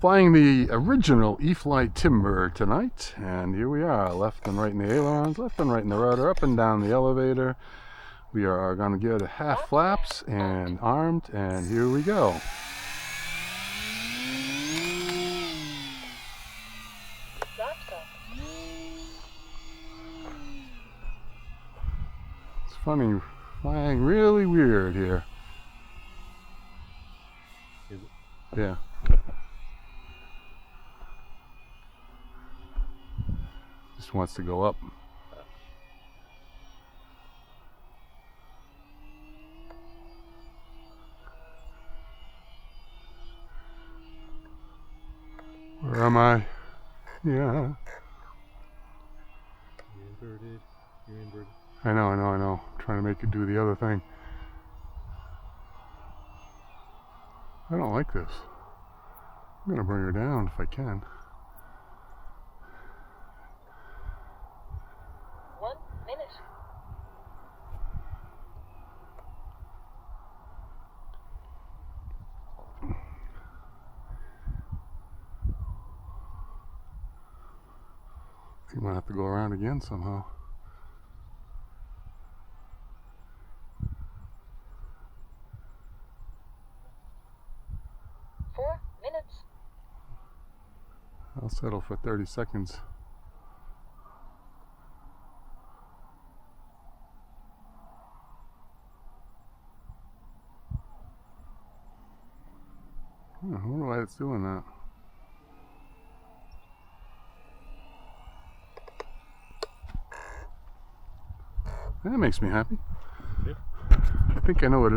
Flying the original E-flite Timber tonight, and here we are, left and right in the ailerons, left and right in the rudder, up and down the elevator. We are going to give it half flaps and armed, and here we go. It's funny, flying really weird here. Is it? Yeah. Just wants to go up. Where am I? Yeah. You're inverted. You're inverted. I know. I'm trying to make it do the other thing. I don't like this. I'm gonna bring her down if I can. 1 minute. You might have to go around again somehow. I'll settle for 30 seconds. I wonder why it's doing that. That makes me happy. Yeah. I think I know what it is.